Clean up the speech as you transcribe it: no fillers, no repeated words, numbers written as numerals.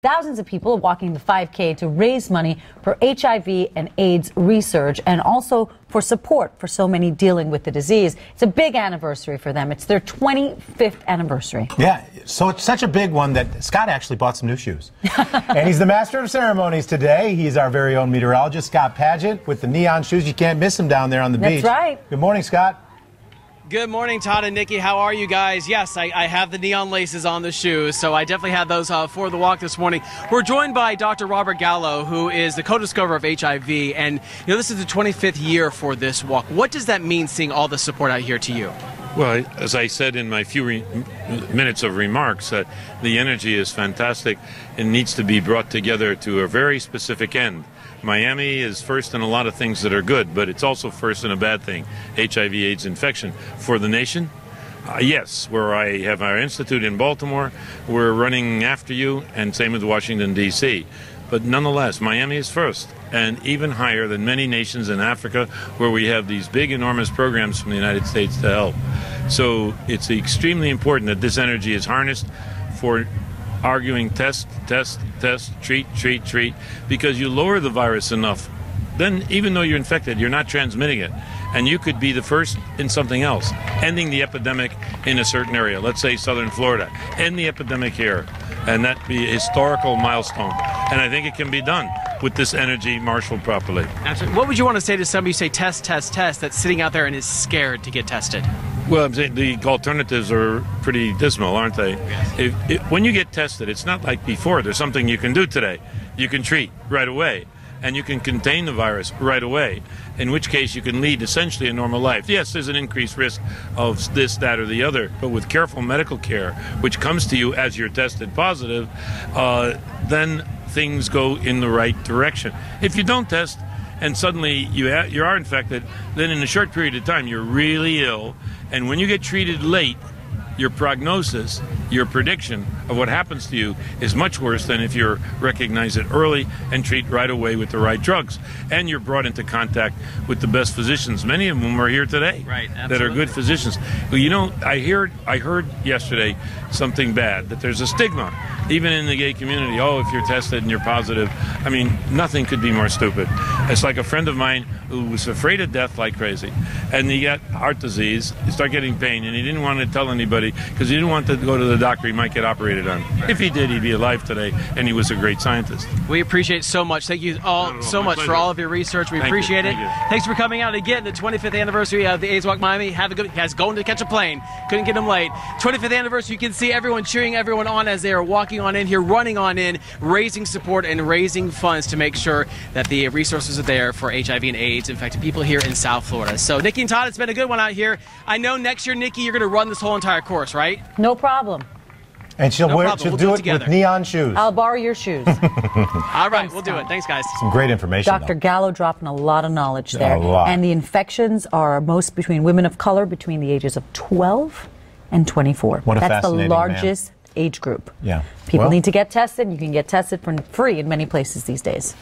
Thousands of people are walking the 5K to raise money for HIV and AIDS research and also for support for so many dealing with the disease. It's a big anniversary for them. It's their 25th anniversary. Yeah, so it's such a big one that Scott actually bought some new shoes. And he's the master of ceremonies today. He's our very own meteorologist, Scott Padgett, with the neon shoes. You can't miss him down there on the beach. That's right. Good morning, Scott. Good morning, Todd and Nikki. How are you guys? Yes, I have the neon laces on the shoes, so I definitely had those for the walk this morning. We're joined by Dr. Robert Gallo, who is the co-discoverer of HIV, and this is the 25th year for this walk. What does that mean, seeing all the support out here to you? Well, as I said in my few minutes of remarks, the energy is fantastic and needs to be brought together to a very specific end. Miami is first in a lot of things that are good, but it's also first in a bad thing, HIV/AIDS infection. For the nation, yes, where I have our institute in Baltimore, we're running after you, and same with Washington, D.C. But nonetheless, Miami is first, and even higher than many nations in Africa, where we have these big, enormous programs from the United States to help. So it's extremely important that this energy is harnessed for arguing test, test, test, treat, treat, treat, because you lower the virus enough, then even though you're infected, you're not transmitting it. And you could be the first in something else, ending the epidemic in a certain area, let's say southern Florida, end the epidemic here, and that be a historical milestone. And I think it can be done with this energy marshaled properly. Absolutely. What would you want to say to somebody who say test, test, test, that's sitting out there and is scared to get tested? Well, I'm saying the alternatives are pretty dismal, aren't they? Yes. When you get tested, it's not like before. There's something you can do today. You can treat right away, and you can contain the virus right away, in which case you can lead essentially a normal life. Yes, there's an increased risk of this, that, or the other, but with careful medical care, which comes to you as you're tested positive, then things go in the right direction. If you don't test, and suddenly you are infected, then in a short period of time you're really ill, and when you get treated late, your prognosis, your prediction of what happens to you is much worse than if you recognize it early and treat right away with the right drugs. And you're brought into contact with the best physicians. Many of them are here today, right, that are good physicians. Well, I heard yesterday something bad, that there's a stigma, even in the gay community. Oh, if you're tested and you're positive. I mean, nothing could be more stupid. It's like a friend of mine who was afraid of death like crazy, and he got heart disease, he started getting pain, and he didn't want to tell anybody because he didn't want to go to the doctor he might get operated on. Right. If he did, he'd be alive today, and he was a great scientist. We appreciate it so much. Thank you all so much for all of your research. We appreciate it. Thanks for coming out again. The 25th anniversary of the AIDS Walk Miami. Have a good. He has going to catch a plane. Couldn't get him late. 25th anniversary. You can see everyone cheering everyone on as they are walking on in here, running on in, raising support and raising funds to make sure that the resources are there for HIV and AIDS infected people here in South Florida. So, Nikki and Todd, it's been a good one out here. I know next year, Nikki, you're going to run this whole entire course, right? No problem. And she'll do it with neon shoes. I'll borrow your shoes. All right, we'll do it. Thanks, guys. Some great information. Dr. Gallo dropping a lot of knowledge there. A lot. And the infections are most between women of color between the ages of 12 and 24. What a That's fascinating the largest age group. Yeah. People need to get tested. You can get tested for free in many places these days.